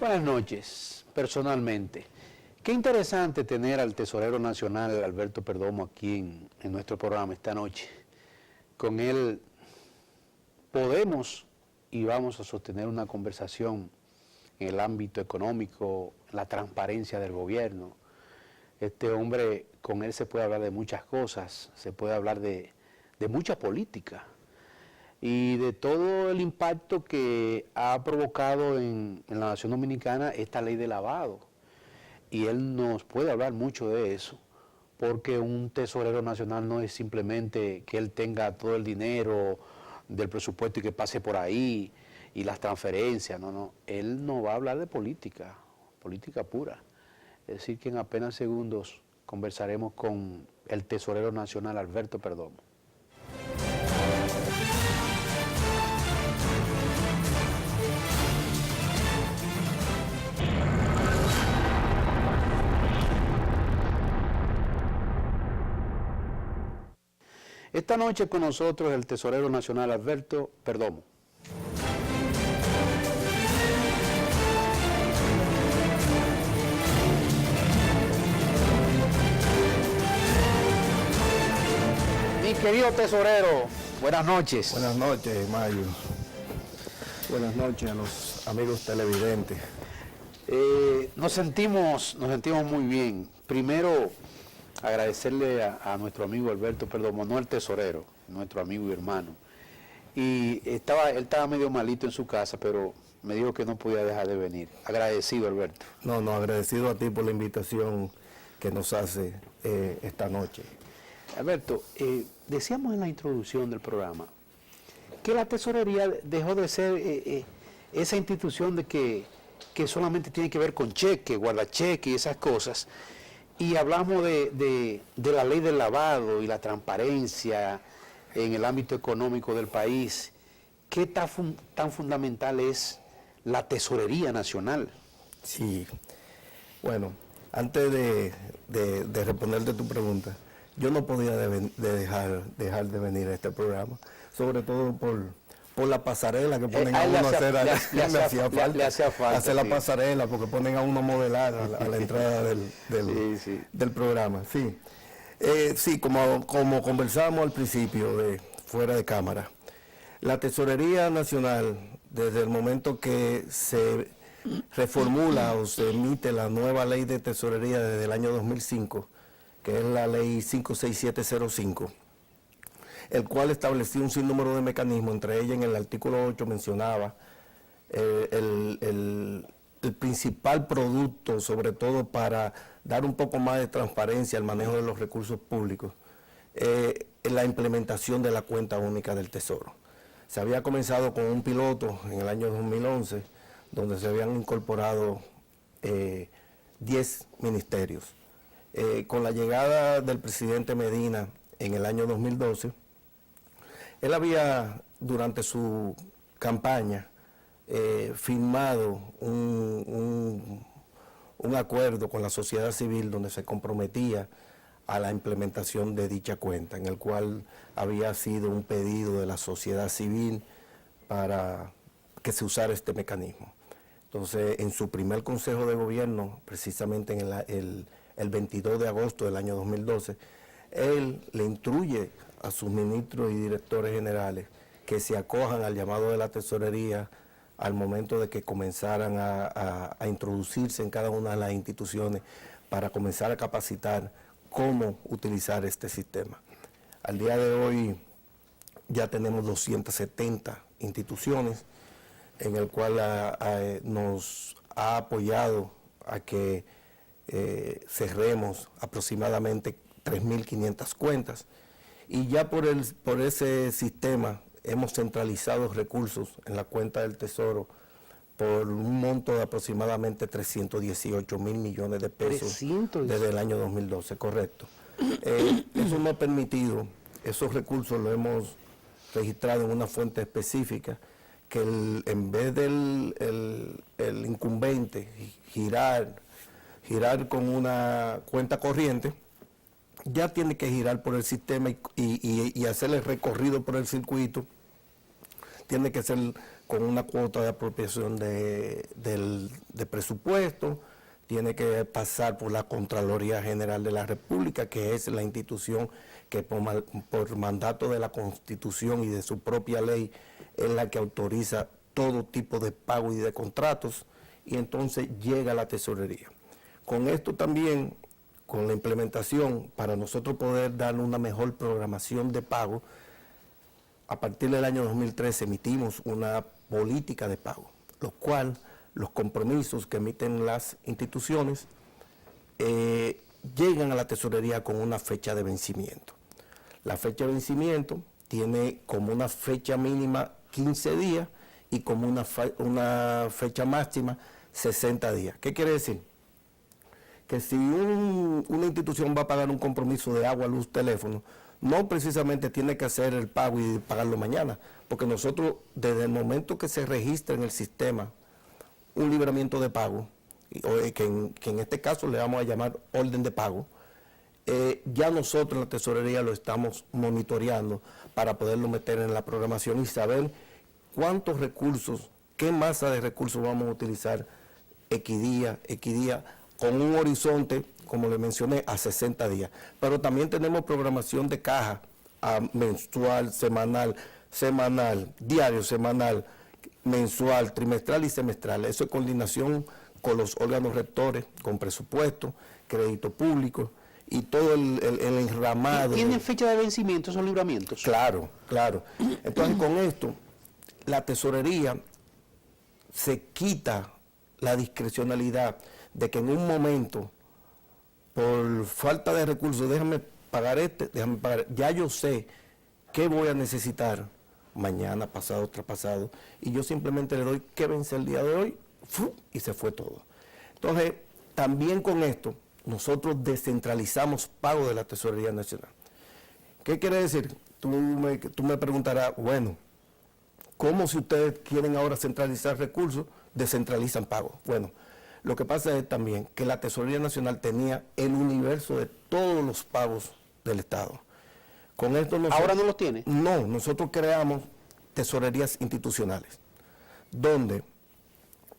Buenas noches, personalmente. Qué interesante tener al tesorero nacional, Alberto Perdomo, aquí en nuestro programa esta noche. Con él podemos y vamos a sostener una conversación en el ámbito económico, la transparencia del gobierno. Este hombre, con él se puede hablar de muchas cosas, se puede hablar de mucha política y de todo el impacto que ha provocado en la nación dominicana esta ley de lavado. Y él nos puede hablar mucho de eso, porque un tesorero nacional no es simplemente que él tenga todo el dinero del presupuesto y que pase por ahí y las transferencias, no, él nos va a hablar de política, política pura. Es decir, que en apenas segundos conversaremos con el tesorero nacional Alberto Perdomo. Esta noche con nosotros el tesorero nacional Alberto Perdomo. Mi querido tesorero, buenas noches. Buenas noches, Mayo. Buenas noches a los amigos televidentes. Nos sentimos muy bien. Primero, agradecerle a nuestro amigo Alberto Perdomo, no el tesorero, nuestro amigo y hermano. Y él estaba medio malito en su casa, pero me dijo que no podía dejar de venir. Agradecido, Alberto. No, agradecido a ti por la invitación que nos hace esta noche. Alberto, decíamos en la introducción del programa que la tesorería dejó de ser esa institución de que solamente tiene que ver con cheque, guardacheque y esas cosas. Y hablamos de la ley del lavado y la transparencia en el ámbito económico del país. ¿Qué tan fundamental es la tesorería nacional? Sí, bueno, antes de responderte tu pregunta, yo no podía dejar de venir a este programa, sobre todo por la pasarela que ponen a uno a hacer. Le hacía falta hacer la pasarela, porque ponen a uno a modelar a la entrada del programa. Sí, sí, como conversábamos al principio, fuera de cámara, la Tesorería Nacional, desde el momento que se reformula o se emite la nueva ley de tesorería desde el año 2005, que es la ley 56705, el cual establecía un sinnúmero de mecanismos, entre ellas en el artículo 8 mencionaba el principal producto, sobre todo para dar un poco más de transparencia al manejo de los recursos públicos, la implementación de la cuenta única del Tesoro. Se había comenzado con un piloto en el año 2011, donde se habían incorporado 10 ministerios. Con la llegada del presidente Medina en el año 2012, él había, durante su campaña, firmado un acuerdo con la sociedad civil donde se comprometía a la implementación de dicha cuenta, en el cual había sido un pedido de la sociedad civil para que se usara este mecanismo. Entonces, en su primer consejo de gobierno, precisamente en el 22 de agosto del año 2012, él le instruye a sus ministros y directores generales que se acojan al llamado de la tesorería al momento de que comenzaran a introducirse en cada una de las instituciones para comenzar a capacitar cómo utilizar este sistema. Al día de hoy ya tenemos 270 instituciones en el cual nos ha apoyado a que cerremos aproximadamente 3.500 cuentas, y ya por ese sistema hemos centralizado recursos en la cuenta del Tesoro por un monto de aproximadamente 318 mil millones de pesos desde el año 2012, correcto. Eso nos ha permitido, esos recursos los hemos registrado en una fuente específica, que en vez del el incumbente girar con una cuenta corriente, ya tiene que girar por el sistema y hacer el recorrido por el circuito. Tiene que ser con una cuota de apropiación de presupuesto, tiene que pasar por la Contraloría General de la República, que es la institución que por mandato de la Constitución y de su propia ley es la que autoriza todo tipo de pago y de contratos, y entonces llega a la tesorería. Con esto también, con la implementación, para nosotros poder dar una mejor programación de pago, a partir del año 2013 emitimos una política de pago, lo cual los compromisos que emiten las instituciones llegan a la tesorería con una fecha de vencimiento. La fecha de vencimiento tiene como una fecha mínima 15 días y como una fecha máxima 60 días. ¿Qué quiere decir? Que si una institución va a pagar un compromiso de agua, luz, teléfono, no precisamente tiene que hacer el pago y pagarlo mañana, porque nosotros desde el momento que se registra en el sistema un libramiento de pago, que en este caso le vamos a llamar orden de pago, ya nosotros en la tesorería lo estamos monitoreando para poderlo meter en la programación y saber cuántos recursos, qué masa de recursos vamos a utilizar equidía, con un horizonte, como le mencioné, a 60 días. Pero también tenemos programación de caja mensual, semanal, diario, semanal, mensual, trimestral y semestral. Eso es coordinación con los órganos rectores, con presupuesto, crédito público y todo el enramado. ¿Tienen fecha de vencimiento esos libramientos? Claro, claro. Entonces con esto, la tesorería se quita la discrecionalidad de que en un momento, por falta de recursos, déjame pagar déjame pagar. Ya yo sé qué voy a necesitar mañana, pasado, traspasado, y yo simplemente le doy que vence el día de hoy, y se fue todo. Entonces, también con esto, nosotros descentralizamos pago de la Tesorería Nacional. ¿Qué quiere decir? Tú me preguntarás, bueno, ¿cómo si ustedes quieren ahora centralizar recursos, descentralizan pago? Bueno, lo que pasa es también que la Tesorería Nacional tenía el universo de todos los pagos del Estado. Con esto ¿Ahora no los tiene? No, nosotros creamos tesorerías institucionales, donde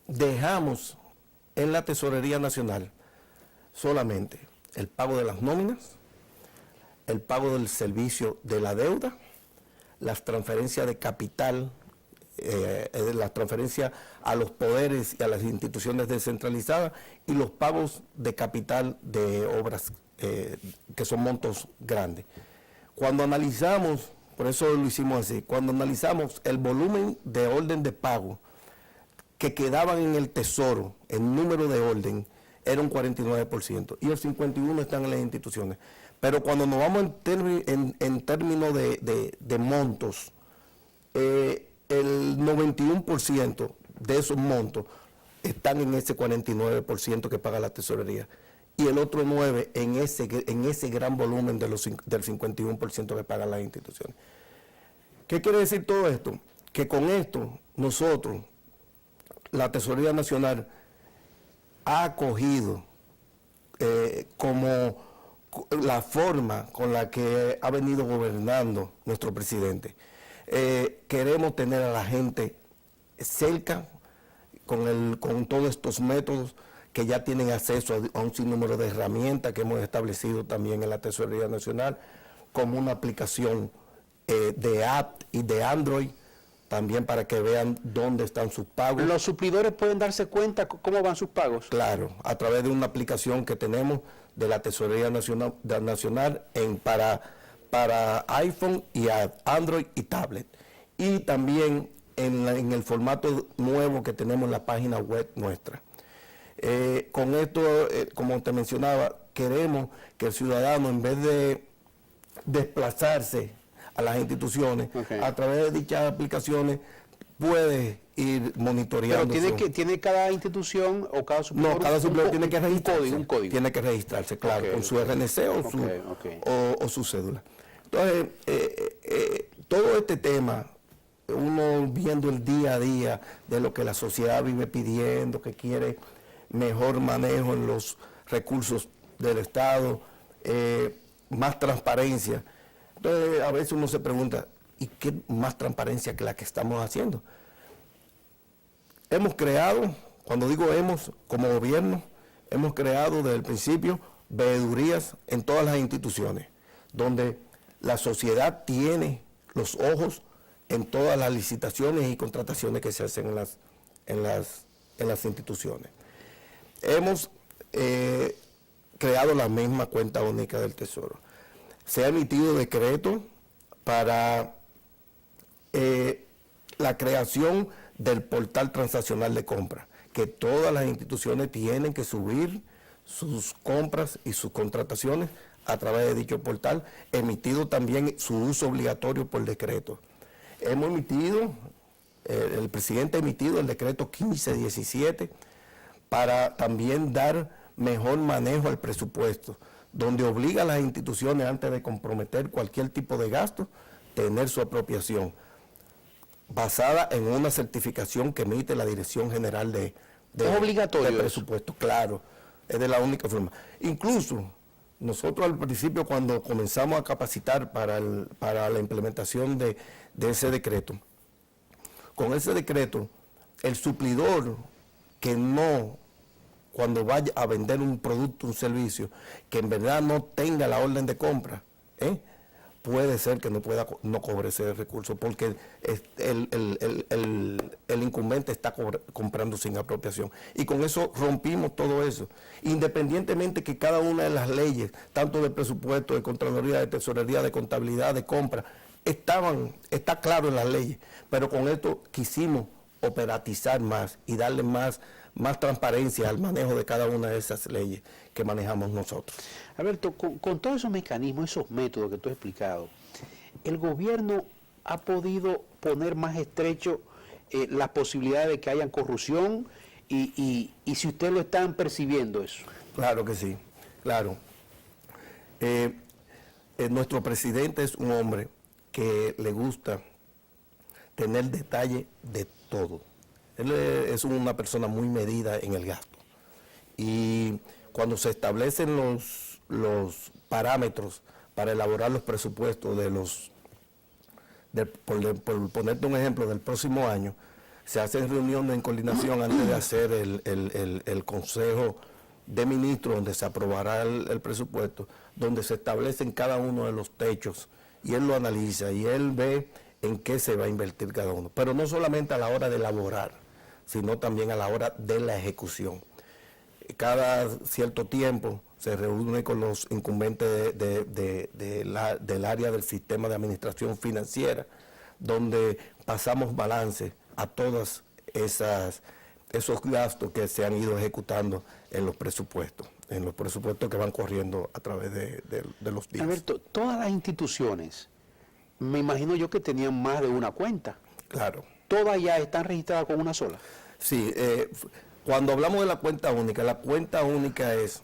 dejamos en la Tesorería Nacional solamente el pago de las nóminas, el pago del servicio de la deuda, las transferencias de capital, las transferencias a los poderes y a las instituciones descentralizadas y los pagos de capital de obras que son montos grandes. Cuando analizamos, por eso lo hicimos así, cuando analizamos el volumen de orden de pago que quedaban en el Tesoro, el número de orden, era un 49%, y el 51% están en las instituciones. Pero cuando nos vamos en términos de montos, el 91% de esos montos están en ese 49% que paga la tesorería, y el otro 9% en ese gran volumen del 51% que pagan las instituciones. ¿Qué quiere decir todo esto? Que con esto nosotros, la Tesorería Nacional, ha acogido como la forma con la que ha venido gobernando nuestro presidente. Queremos tener a la gente cerca con todos estos métodos que ya tienen acceso a un sinnúmero de herramientas que hemos establecido también en la Tesorería Nacional, como una aplicación de app y de Android, también para que vean dónde están sus pagos. ¿Los suplidores pueden darse cuenta cómo van sus pagos? Claro, a través de una aplicación que tenemos de la Tesorería Nacional para iPhone y Android y tablet. Y también en el formato nuevo que tenemos en la página web nuestra. Con esto, como te mencionaba, queremos que el ciudadano, en vez de desplazarse a las instituciones, a través de dichas aplicaciones, puede ir monitoreando. Pero tiene cada institución o cada suplidor. No, cada suplidor tiene que registrarse. Un código. Tiene que registrarse, claro, con su RNC o su cédula. Entonces, todo este tema, uno viendo el día a día de lo que la sociedad vive pidiendo, que quiere mejor manejo en los recursos del Estado, más transparencia. Entonces, a veces uno se pregunta, ¿y qué más transparencia que la que estamos haciendo? hemos creado, cuando digo hemos, como gobierno, hemos creado desde el principio veedurías en todas las instituciones, donde la sociedad tiene los ojos en todas las licitaciones y contrataciones que se hacen en las instituciones. Hemos creado la misma cuenta única del Tesoro. Se ha emitido decreto para la creación del portal transaccional de compra, que todas las instituciones tienen que subir sus compras y sus contrataciones a través de dicho portal, emitido también su uso obligatorio por decreto. Hemos emitido, el presidente ha emitido el decreto 1517 para también dar mejor manejo al presupuesto, donde obliga a las instituciones, antes de comprometer cualquier tipo de gasto, tener su apropiación, basada en una certificación que emite la Dirección General de Presupuesto. Claro, es de la única forma. Incluso nosotros al principio, cuando comenzamos a capacitar para la implementación de ese decreto, con ese decreto, el suplidor que no, cuando vaya a vender un producto, un servicio, que en verdad no tenga la orden de compra, puede ser que no cobre ese recurso, porque el incumbente está comprando sin apropiación. Y con eso rompimos todo eso. Independientemente que cada una de las leyes, tanto de presupuesto, de Contraloría, de Tesorería, de Contabilidad, de compra, está claro en las leyes, pero con esto quisimos operatizar más y darle más transparencia al manejo de cada una de esas leyes que manejamos nosotros. Alberto, con todos esos mecanismos, esos métodos que tú has explicado, ¿el gobierno ha podido poner más estrecho las posibilidades de que haya corrupción y si ustedes lo están percibiendo eso? Claro que sí, claro. Nuestro presidente es un hombre que le gusta tener detalle de todo. Él es una persona muy medida en el gasto. Y cuando se establecen los parámetros para elaborar los presupuestos por ponerte un ejemplo, del próximo año, se hacen reuniones en coordinación antes de hacer el Consejo de Ministros, donde se aprobará el presupuesto, donde se establecen cada uno de los techos, y él lo analiza y él ve en qué se va a invertir cada uno. Pero no solamente a la hora de elaborar, sino también a la hora de la ejecución. Cada cierto tiempo se reúne con los incumbentes del área del sistema de administración financiera, donde pasamos balance a todos esos gastos que se han ido ejecutando en los presupuestos que van corriendo a través de los días. Alberto, todas las instituciones, me imagino yo que tenían más de una cuenta. Claro. ¿Todas ya están registradas con una sola? Sí, cuando hablamos de la cuenta única es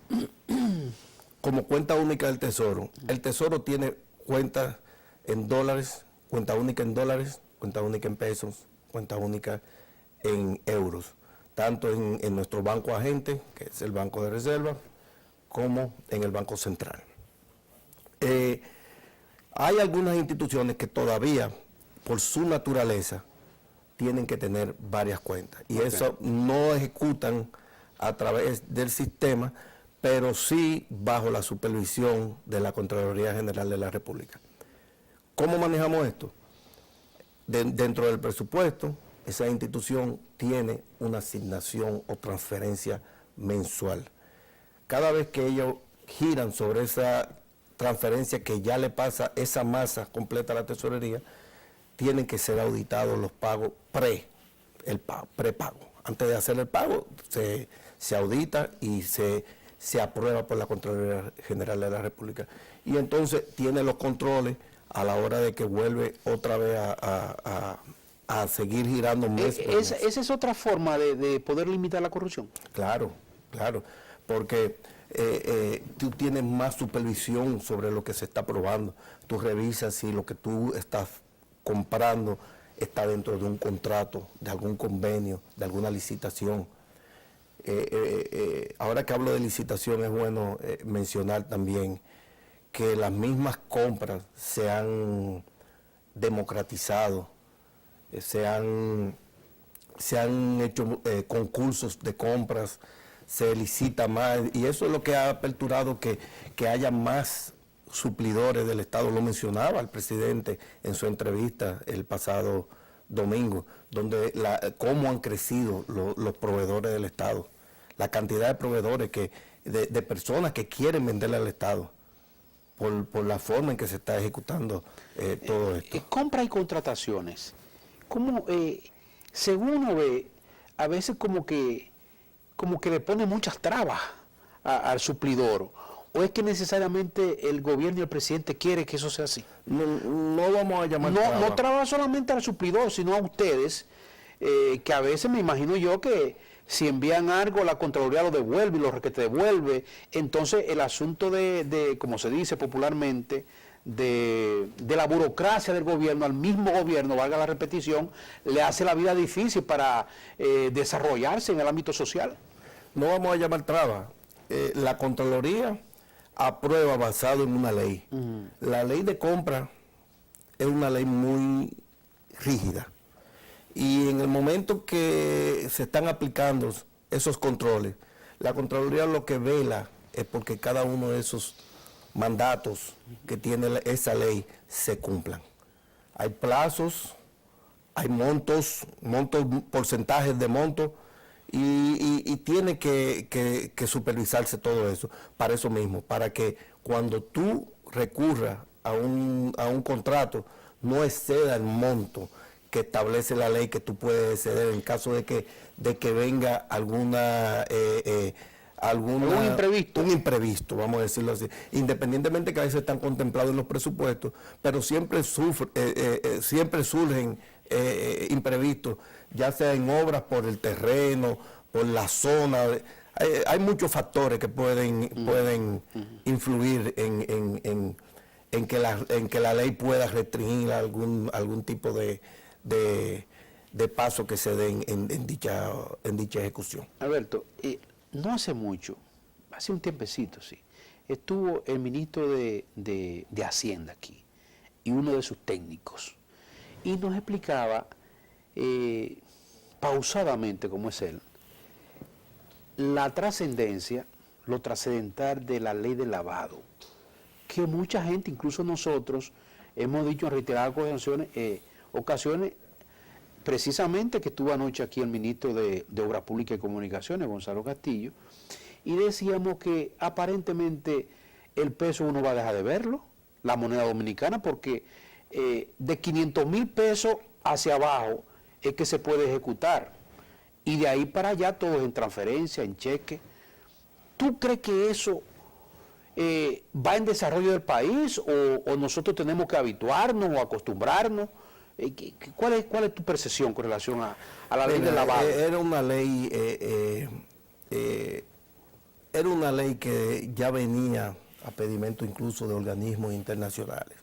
como cuenta única del Tesoro. El Tesoro tiene cuenta en dólares, cuenta única en dólares, cuenta única en pesos, cuenta única en euros, tanto en nuestro banco agente, que es el Banco de Reserva, como en el Banco Central. Hay algunas instituciones que todavía, por su naturaleza, tienen que tener varias cuentas. Y eso no ejecutan a través del sistema, pero sí bajo la supervisión de la Contraloría General de la República. ¿Cómo manejamos esto? Dentro del presupuesto, esa institución tiene una asignación o transferencia mensual. Cada vez que ellos giran sobre esa transferencia que ya le pasa esa masa completa a la tesorería, tienen que ser auditados los pagos prepago. Antes de hacer el pago, se audita y se aprueba por la Contraloría General de la República. Y entonces tiene los controles a la hora de que vuelve otra vez a seguir girando mes por mes. Esa es otra forma de poder limitar la corrupción. Claro, porque tú tienes más supervisión sobre lo que se está aprobando. Tú revisas si lo que tú estás comprando está dentro de un contrato, de algún convenio, de alguna licitación. Ahora que hablo de licitación, es bueno mencionar también que las mismas compras se han democratizado, se han se han hecho concursos de compras, se licita más, y eso es lo que ha aperturado que haya más suplidores del Estado. Lo mencionaba el presidente en su entrevista el pasado domingo, donde cómo han crecido los proveedores del Estado, la cantidad de proveedores de personas que quieren venderle al Estado por la forma en que se está ejecutando todo esto. Compra y contrataciones. ¿Cómo, según uno ve, a veces como que le pone muchas trabas al suplidor? ¿O es que necesariamente el gobierno y el presidente quiere que eso sea así? No vamos a llamar trabas. No trabas solamente al suplidor, sino a ustedes, que a veces me imagino yo que si envían algo, la Contraloría lo devuelve y lo requete devuelve. Entonces el asunto de, como se dice popularmente, de la burocracia del gobierno al mismo gobierno, valga la repetición, le hace la vida difícil para desarrollarse en el ámbito social. No vamos a llamar trabas. La Contraloría aprueba basado en una ley. La ley de compra es una ley muy rígida. Y en el momento que se están aplicando esos controles, la Contraloría lo que vela es porque cada uno de esos mandatos que tiene esa ley se cumplan. Hay plazos, hay montos, porcentajes de montos, y tiene que supervisarse todo eso, para eso mismo, para que cuando tú recurras a un contrato, no exceda el monto que establece la ley que tú puedes exceder en caso de que venga algún imprevisto, vamos a decirlo así, independientemente que a veces están contemplados en los presupuestos, pero siempre surgen imprevistos, ya sea en obras por el terreno, por la zona. Hay muchos factores que pueden influir en que la ley pueda restringir algún tipo de paso que se den en dicha ejecución. Alberto, no hace mucho, hace un tiempecito, sí, estuvo el ministro de Hacienda aquí y uno de sus técnicos, y nos explicaba pausadamente, como es él, la trascendencia, lo trascendental de la ley del lavado, que mucha gente, incluso nosotros, hemos dicho en reiteradas ocasiones, precisamente que estuvo anoche aquí el ministro de Obras Públicas y Comunicaciones, Gonzalo Castillo, y decíamos que aparentemente el peso uno va a dejar de verlo, la moneda dominicana, porque de 500,000 pesos hacia abajo es que se puede ejecutar, y de ahí para allá todo es en transferencia, en cheque. ¿Tú crees que eso va en desarrollo del país o nosotros tenemos que habituarnos o acostumbrarnos? ¿Cuál es tu percepción con relación a la ley del lavado? Era una ley que ya venía a pedimento incluso de organismos internacionales.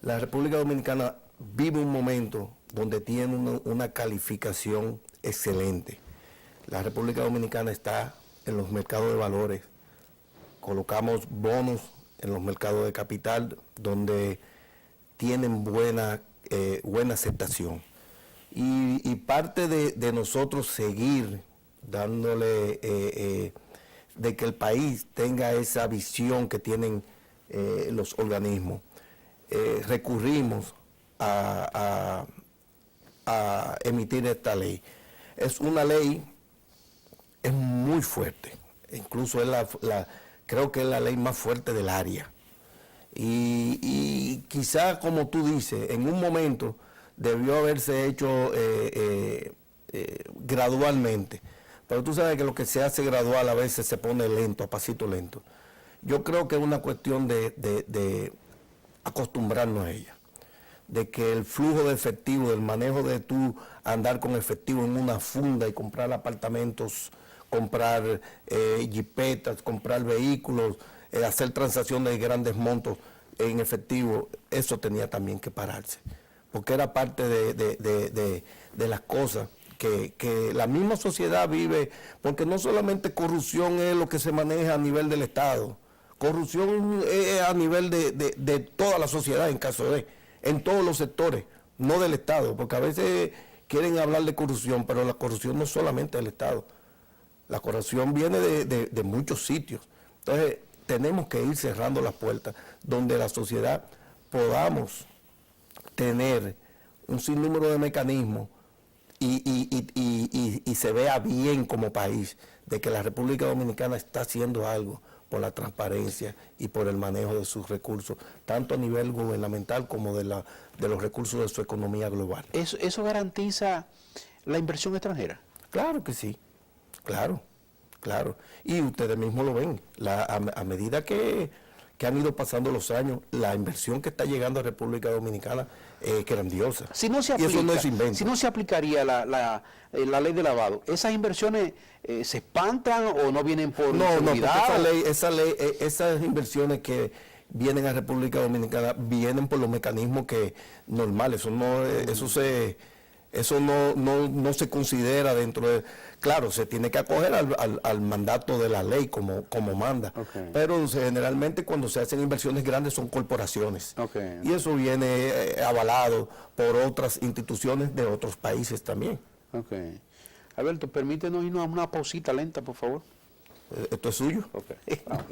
La República Dominicana vive un momento donde tiene una calificación excelente. La República Dominicana está en los mercados de valores. Colocamos bonos en los mercados de capital donde tienen buena aceptación. Y parte de nosotros seguir dándole, de que el país tenga esa visión que tienen los organismos, recurrimos a emitir esta ley. Es una ley, es muy fuerte, incluso es creo que es la ley más fuerte del área. Y quizá, como tú dices, en un momento debió haberse hecho gradualmente. Pero tú sabes que lo que se hace gradual a veces se pone lento, a pasito lento. Yo creo que es una cuestión de acostumbrarnos a ella. De que el flujo de efectivo, del manejo de tú andar con efectivo en una funda y comprar apartamentos, comprar jipetas, comprar vehículos, hacer transacciones de grandes montos en efectivo, eso tenía también que pararse, porque era parte de las cosas que la misma sociedad vive, porque no solamente corrupción es lo que se maneja a nivel del Estado, corrupción es a nivel de toda la sociedad en todos los sectores, no del Estado, porque a veces quieren hablar de corrupción, pero la corrupción no es solamente del Estado. La corrupción viene de muchos sitios. Entonces, tenemos que ir cerrando las puertas donde la sociedad podamos tener un sinnúmero de mecanismos y se vea bien como país de que la República Dominicana está haciendo algo por la transparencia y por el manejo de sus recursos, tanto a nivel gubernamental como de los recursos de su economía global. ¿Eso garantiza la inversión extranjera? Claro que sí, claro. Y ustedes mismos lo ven, a medida que han ido pasando los años, la inversión que está llegando a República Dominicana es grandiosa. Si no se y eso no es invento. Si no se aplicaría la ley de lavado, ¿esas inversiones se espantan o no vienen por seguridad? No, esas inversiones que vienen a República Dominicana vienen por los mecanismos que normales, eso no se considera dentro de... Claro, se tiene que acoger al mandato de la ley como manda, Okay. Pero generalmente cuando se hacen inversiones grandes son corporaciones. Okay. Y eso viene avalado por otras instituciones de otros países también. Ok. Alberto, permítenos irnos a una pausita lenta, por favor. ¿Esto es suyo? Ok, vamos.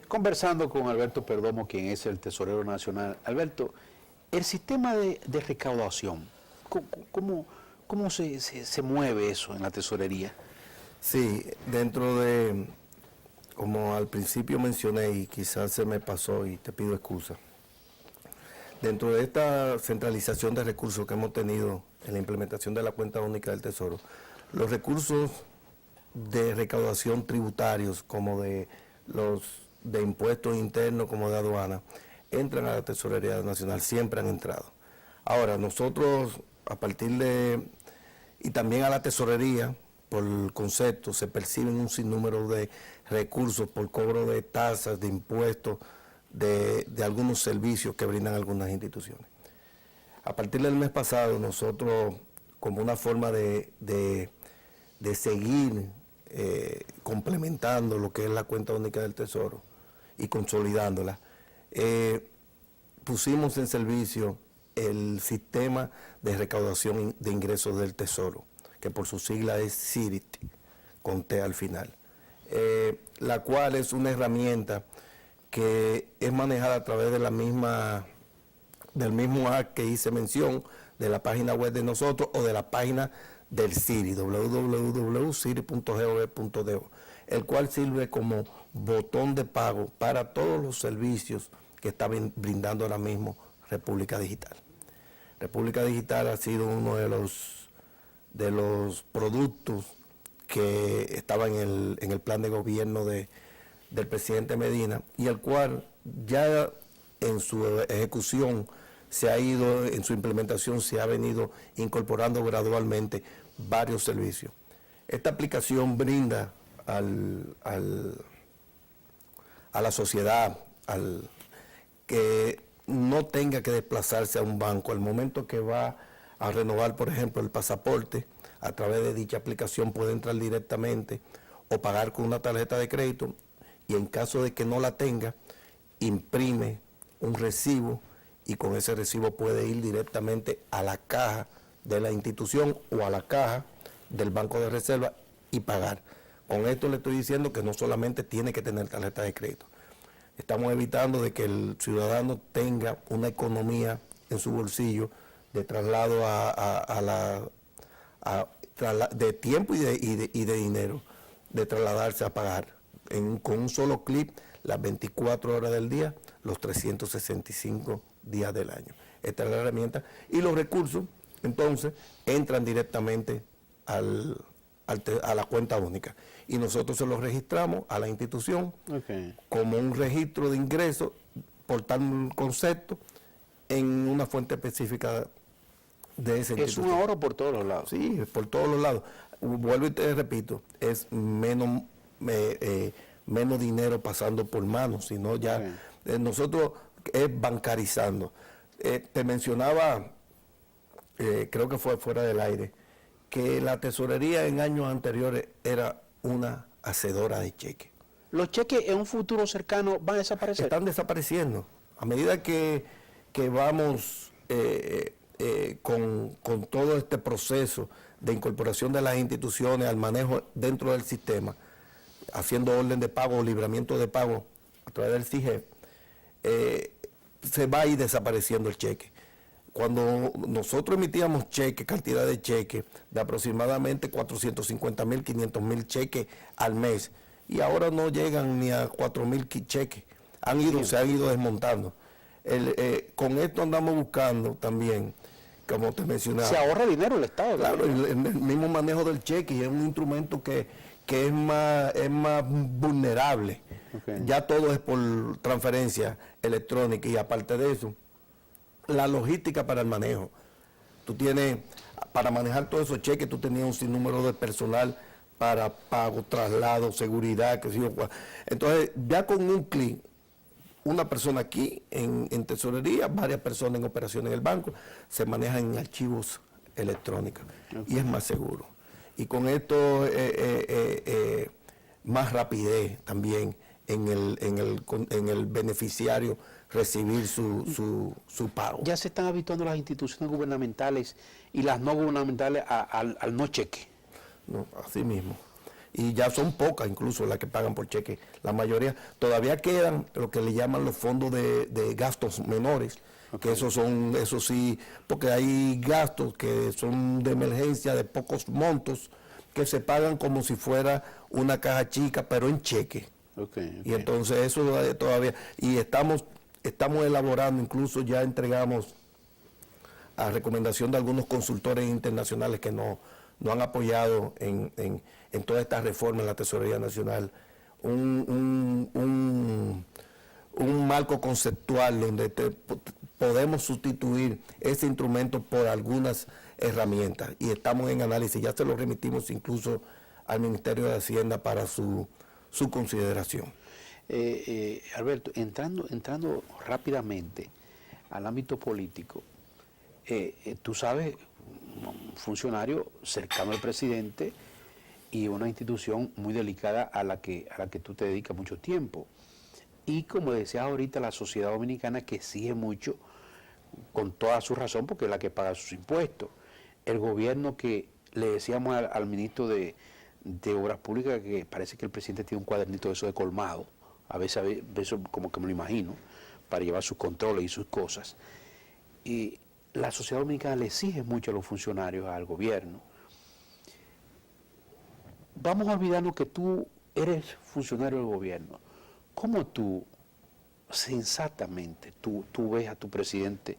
Conversando con Alberto Perdomo, quien es el tesorero nacional. Alberto, el sistema de recaudación, ¿cómo se mueve eso en la tesorería? Sí, dentro de, como al principio mencioné y quizás se me pasó y te pido excusa, dentro de esta centralización de recursos que hemos tenido en la implementación de la cuenta única del Tesoro, los recursos de recaudación tributarios como de impuestos internos como de aduana, entran a la Tesorería Nacional, siempre han entrado. Ahora, nosotros, a partir de, y también a la Tesorería, por el concepto, se perciben un sinnúmero de recursos por cobro de tasas, de impuestos, de algunos servicios que brindan algunas instituciones. A partir del mes pasado, nosotros, como una forma de seguir complementando lo que es la cuenta única del Tesoro y consolidándola, pusimos en servicio el sistema de recaudación de ingresos del Tesoro, que por su sigla es CIRIT, con T al final, la cual es una herramienta que es manejada a través de del mismo app que hice mención, de la página web de nosotros o de la página del CIRI, www.ciri.gov.do, el cual sirve como botón de pago para todos los servicios que está brindando ahora mismo República Digital. República Digital ha sido uno de los productos que estaba en el plan de gobierno del presidente Medina y el cual ya en su ejecución se ha ido, en su implementación se ha venido incorporando gradualmente varios servicios. Esta aplicación brinda a la sociedad que no tenga que desplazarse a un banco al momento que va a renovar, por ejemplo, el pasaporte. A través de dicha aplicación puede entrar directamente o pagar con una tarjeta de crédito y en caso de que no la tenga, imprime un recibo y con ese recibo puede ir directamente a la caja de la institución o a la caja del Banco de Reserva y pagar. Con esto le estoy diciendo que no solamente tiene que tener tarjeta de crédito. Estamos evitando de que el ciudadano tenga una economía en su bolsillo de traslado de tiempo y de dinero, de trasladarse a pagar con un solo clip las 24 horas del día, los 365 días del año. Esta es la herramienta y los recursos entonces entran directamente a la cuenta única y nosotros se los registramos a la institución como un registro de ingresos por tal concepto en una fuente específica de esa institución. Es un ahorro por todos los lados. Sí, por todos los lados. Vuelvo y te repito, es menos dinero pasando por manos, sino ya nosotros es bancarizando. Te mencionaba, creo que fue fuera del aire, que la tesorería en años anteriores era una hacedora de cheques. ¿Los cheques en un futuro cercano van a desaparecer? Están desapareciendo. A medida que vamos con todo este proceso de incorporación de las instituciones al manejo dentro del sistema, haciendo orden de pago o libramiento de pago a través del CIGEP, se va a ir desapareciendo el cheque. Cuando nosotros emitíamos cheques, cantidad de cheques de aproximadamente 450,000, 500,000 cheques al mes, y ahora no llegan ni a 4,000 cheques. Se han ido desmontando. Con esto andamos buscando también, como te mencionaba. Se ahorra dinero el Estado. Claro, el mismo manejo del cheque, y es un instrumento que es más vulnerable. Okay. Ya todo es por transferencia electrónica, y aparte de eso, la logística para el manejo. Tú tienes, para manejar todos esos cheques, tú tenías un sinnúmero de personal para pago, traslado, seguridad, qué sé yo. Entonces, ya con un clic, una persona aquí en tesorería, varias personas en operaciones en el banco, se manejan en archivos electrónicos. Okay. Y es más seguro. Y con esto, más rapidez también en el beneficiario recibir su pago. Ya se están habituando las instituciones gubernamentales y las no gubernamentales al no cheque. No, así mismo. Y ya son pocas incluso las que pagan por cheque. La mayoría todavía quedan lo que le llaman los fondos de gastos menores. Okay. Que eso sí, porque hay gastos que son de emergencia de pocos montos que se pagan como si fuera una caja chica, pero en cheque. Okay. Y entonces eso todavía, y estamos elaborando, incluso ya entregamos a recomendación de algunos consultores internacionales que nos han apoyado en toda esta reforma en la Tesorería Nacional, un marco conceptual donde podemos sustituir ese instrumento por algunas herramientas, y estamos en análisis. Ya se lo remitimos incluso al Ministerio de Hacienda para su consideración. Alberto, entrando rápidamente al ámbito político, tú sabes, un funcionario cercano al presidente y una institución muy delicada a la que tú te dedicas mucho tiempo. Y como decías ahorita, la sociedad dominicana que exige mucho, con toda su razón, porque es la que paga sus impuestos. El gobierno que le decíamos al ministro de Obras Públicas, que parece que el presidente tiene un cuadernito de eso de colmado, a veces eso como que me lo imagino, para llevar sus controles y sus cosas. Y la sociedad dominicana le exige mucho a los funcionarios, al gobierno. Vamos a olvidarnos que tú eres funcionario del gobierno. ¿Cómo tú, sensatamente, tú ves a tu presidente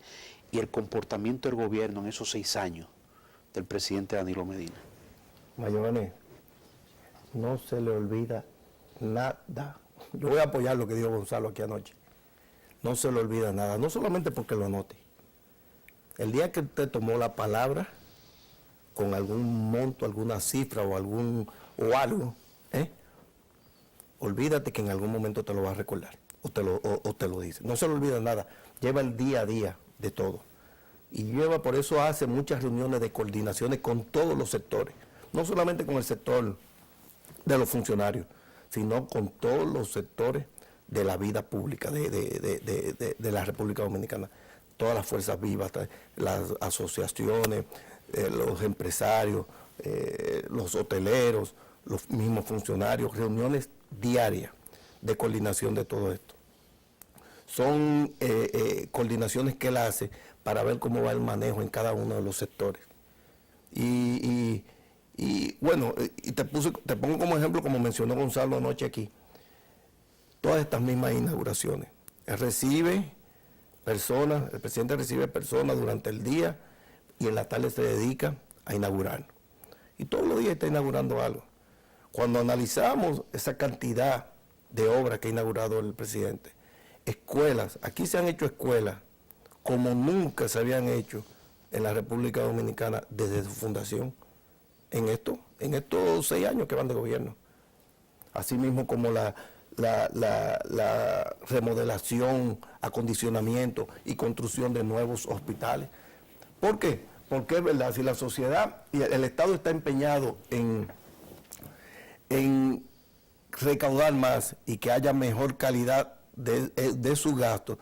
y el comportamiento del gobierno en esos 6 años del presidente Danilo Medina? Mayones, no se le olvida nada. Yo voy a apoyar lo que dijo Gonzalo aquí anoche. No se le olvida nada, no solamente porque lo anote. El día que usted tomó la palabra con algún monto, alguna cifra o algo, olvídate que en algún momento te lo va a recordar o te lo dice. No se le olvida nada, lleva el día a día de todo. Y por eso hace muchas reuniones de coordinaciones con todos los sectores, no solamente con el sector de los funcionarios, sino con todos los sectores de la vida pública de la República Dominicana. Todas las fuerzas vivas, las asociaciones, los empresarios, los hoteleros, los mismos funcionarios, reuniones diarias de coordinación de todo esto. Son coordinaciones que él hace para ver cómo va el manejo en cada uno de los sectores. Y bueno, te pongo como ejemplo, como mencionó Gonzalo anoche aquí, todas estas mismas inauguraciones. Él recibe personas, el presidente recibe personas durante el día y en la tarde se dedica a inaugurar. Y todos los días está inaugurando algo. Cuando analizamos esa cantidad de obras que ha inaugurado el presidente, escuelas, aquí se han hecho escuelas como nunca se habían hecho en la República Dominicana desde su fundación, en estos 6 años que van de gobierno. Asimismo como la remodelación, acondicionamiento y construcción de nuevos hospitales. ¿Por qué? Porque es verdad, si la sociedad y el Estado está empeñado en recaudar más y que haya mejor calidad de su gasto,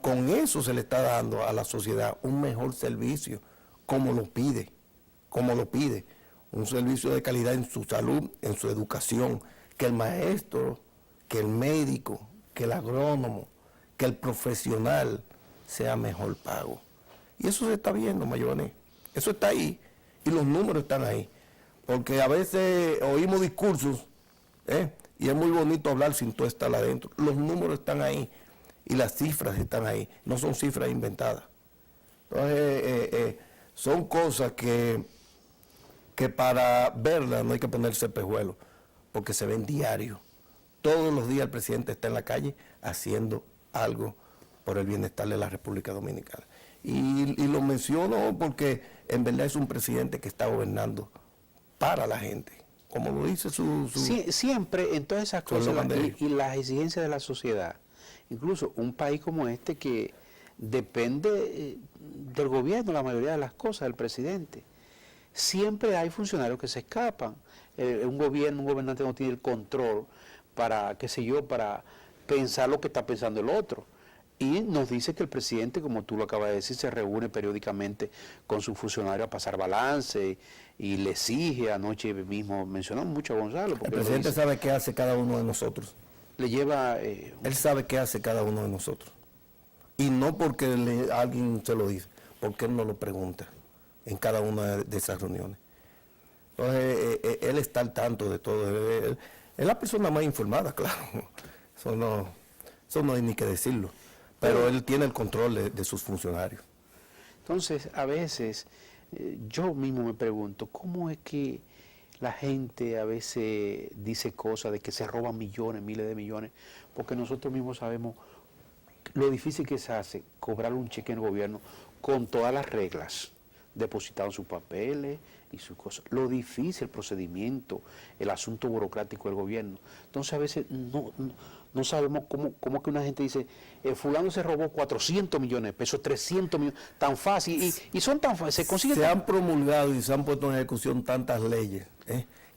con eso se le está dando a la sociedad un mejor servicio, como lo pide, un servicio de calidad en su salud, en su educación, que el maestro, que el médico, que el agrónomo, que el profesional sea mejor pago. Y eso se está viendo, Mayones, eso está ahí, y los números están ahí, porque a veces oímos discursos, y es muy bonito hablar sin tú estar adentro. Los números están ahí y las cifras están ahí, no son cifras inventadas. Entonces, son cosas que para verlas no hay que ponerse espejuelos, porque se ven diario. Todos los días el presidente está en la calle haciendo algo por el bienestar de la República Dominicana. Y lo menciono porque en verdad es un presidente que está gobernando para la gente, como lo dice Sí, siempre en todas esas cosas y las exigencias de la sociedad. Incluso un país como este que depende del gobierno, la mayoría de las cosas, del presidente. Siempre hay funcionarios que se escapan. Un gobernante no tiene el control para, qué sé yo, para pensar lo que está pensando el otro. Y nos dice que el presidente, como tú lo acabas de decir, se reúne periódicamente con sus funcionarios a pasar balance y le exige. Anoche mismo mencionamos mucho a Gonzalo. El presidente sabe qué hace cada uno de nosotros. Le lleva... Él sabe qué hace cada uno de nosotros. Y no porque alguien se lo dice, porque él nos lo pregunta en cada una de esas reuniones. Entonces, él está al tanto de todo. Él es la persona más informada, claro. Eso no hay ni que decirlo. Pero él tiene el control de sus funcionarios. Entonces, a veces, yo mismo me pregunto, ¿cómo es que la gente a veces dice cosas de que se roban millones, miles de millones? Porque nosotros mismos sabemos lo difícil que se hace cobrar un cheque en el gobierno con todas las reglas, depositado en sus papeles y sus cosas. Lo difícil, el procedimiento, el asunto burocrático del gobierno. Entonces, a veces no sabemos cómo que una gente dice, fulano se robó 400 millones de pesos, 300 millones, tan fácil, y son tan fáciles, se consigue. Se han promulgado y se han puesto en ejecución tantas leyes,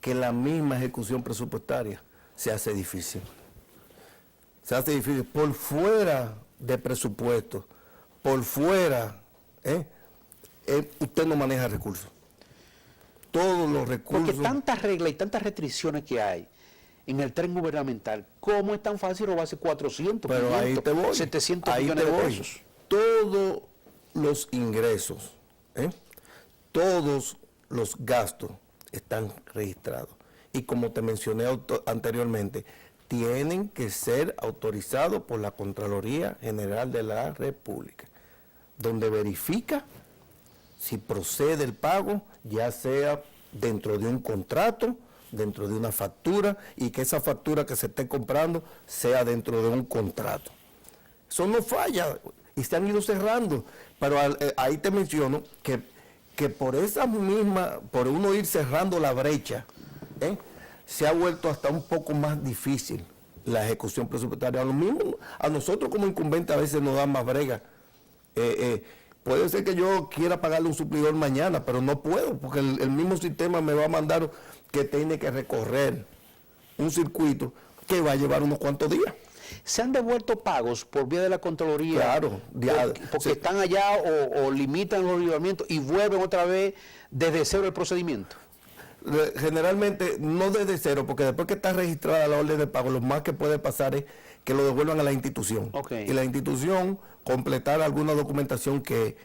que la misma ejecución presupuestaria se hace difícil. Se hace difícil, por fuera de presupuesto, por fuera, usted no maneja recursos. Todos los recursos. Porque tantas reglas y tantas restricciones que hay en el tren gubernamental, ¿cómo es tan fácil robarse 400, pero 500, ahí te voy, 700 millones de pesos? Todos los ingresos, todos los gastos están registrados. Y como te mencioné anteriormente, tienen que ser autorizados por la Contraloría General de la República, donde verifica si procede el pago, ya sea dentro de un contrato, dentro de una factura, y que esa factura que se esté comprando sea dentro de un contrato. Eso no falla, y se han ido cerrando, pero ahí te menciono que por esa misma, por uno ir cerrando la brecha, se ha vuelto hasta un poco más difícil la ejecución presupuestaria. Lo mismo, a nosotros como incumbentes a veces nos da más brega. Puede ser que yo quiera pagarle un suplidor mañana, pero no puedo, porque el mismo sistema me va a mandar que tiene que recorrer un circuito que va a llevar unos cuantos días. ¿Se han devuelto pagos por vía de la Contraloría? Claro. Porque están allá o limitan los libramientos y vuelven otra vez desde cero el procedimiento. Generalmente no desde cero, porque después que está registrada la orden de pago, lo más que puede pasar es que lo devuelvan a la institución. Okay. Y la institución completar alguna documentación que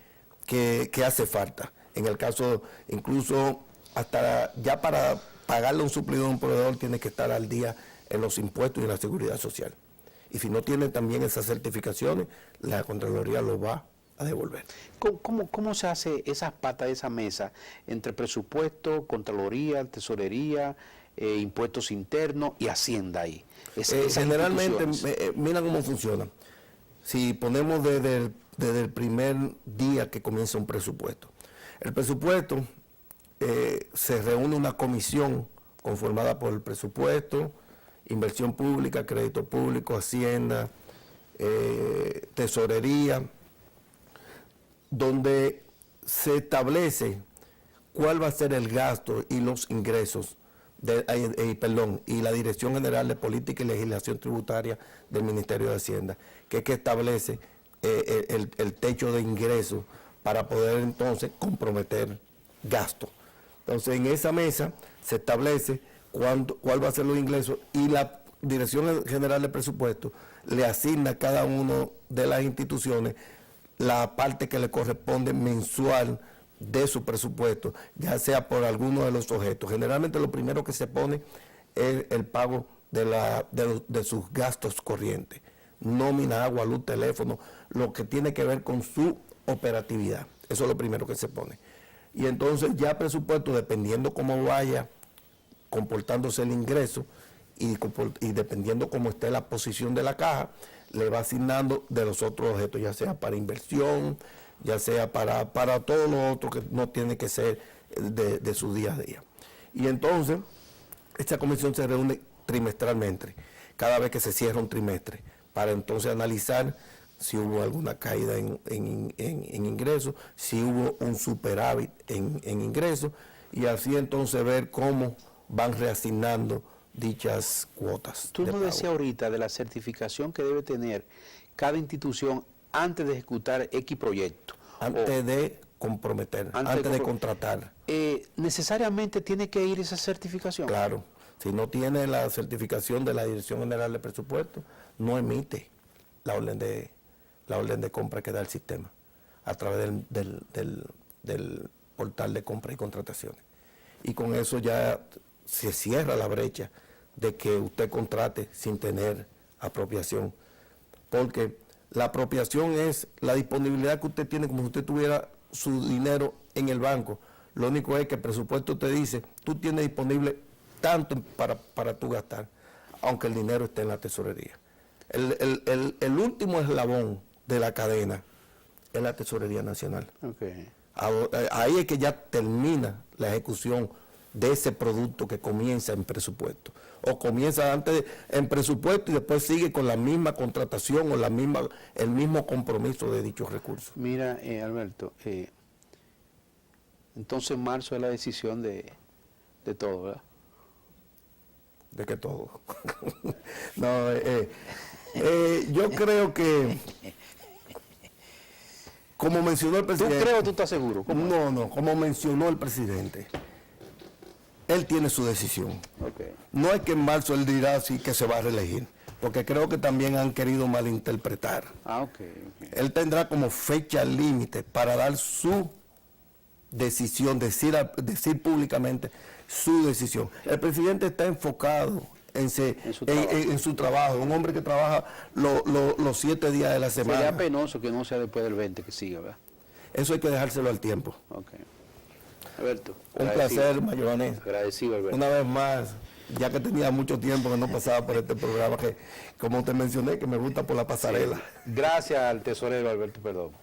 hace falta. En el caso, incluso hasta ya para pagarle un suplidor a un proveedor tiene que estar al día en los impuestos y en la seguridad social. Y si no tiene también esas certificaciones, la Contraloría lo va a devolver. ¿Cómo se hace esas patas de esa mesa entre presupuesto, Contraloría, Tesorería, impuestos internos y Hacienda ahí? Generalmente, mira cómo funciona. Si ponemos desde el primer día que comienza un presupuesto. El presupuesto, se reúne una comisión conformada por el presupuesto inversión pública, crédito público, hacienda, tesorería, donde se establece cuál va a ser el gasto y los ingresos, y la Dirección General de Política y Legislación Tributaria del Ministerio de Hacienda, que establece el techo de ingresos para poder entonces comprometer gastos. Entonces en esa mesa se establece cuál va a ser los ingresos y la Dirección General de Presupuesto le asigna a cada una de las instituciones la parte que le corresponde mensual de su presupuesto, ya sea por alguno de los objetos. Generalmente lo primero que se pone es el pago de sus gastos corrientes, nómina, agua, luz, teléfono, lo que tiene que ver con su operatividad. Eso es lo primero que se pone. Y entonces ya presupuesto, dependiendo cómo vaya comportándose el ingreso y dependiendo cómo esté la posición de la caja, le va asignando de los otros objetos, ya sea para inversión, ya sea para todo lo otro que no tiene que ser de su día a día. Y entonces, esta comisión se reúne trimestralmente, cada vez que se cierra un trimestre, para entonces analizar si hubo alguna caída en ingresos, si hubo un superávit en ingresos, y así entonces ver cómo van reasignando dichas cuotas. Tú nos decías ahorita de la certificación que debe tener cada institución antes de ejecutar X proyecto. Antes de comprometer, antes de contratar. ¿Necesariamente tiene que ir esa certificación? Claro. Si no tiene la certificación de la Dirección General de Presupuesto, no emite la orden de compra que da el sistema a través del portal de compra y contrataciones. Y con eso ya se cierra la brecha de que usted contrate sin tener apropiación, porque la apropiación es la disponibilidad que usted tiene como si usted tuviera su dinero en el banco. Lo único es que el presupuesto te dice, tú tienes disponible tanto para tú gastar, aunque el dinero esté en la tesorería. El último eslabón de la cadena es la Tesorería Nacional. Okay. Ahí es que ya termina la ejecución de ese producto que comienza en presupuesto. O comienza antes en presupuesto y después sigue con la misma contratación o el mismo compromiso de dichos recursos. Mira, Alberto, entonces marzo es la decisión de todo, ¿verdad? De que todo. No, yo creo que, como mencionó el presidente... ¿Tú crees o tú estás seguro? No, como mencionó el presidente, él tiene su decisión. Okay. No es que en marzo él dirá sí que se va a reelegir, porque creo que también han querido malinterpretar. Okay. Él tendrá como fecha límite para dar su decisión, decir públicamente su decisión. El presidente está enfocado en su trabajo, un hombre que trabaja los 7 días de la semana. Sería penoso que no sea después del 20 que siga, ¿verdad? Eso hay que dejárselo al tiempo. Okay. Alberto, un placer, Mayoranés. Agradecido, Alberto. Una vez más, ya que tenía mucho tiempo que no pasaba por este programa, que como te mencioné, que me gusta por la pasarela. Sí. Gracias al tesorero Alberto Perdomo.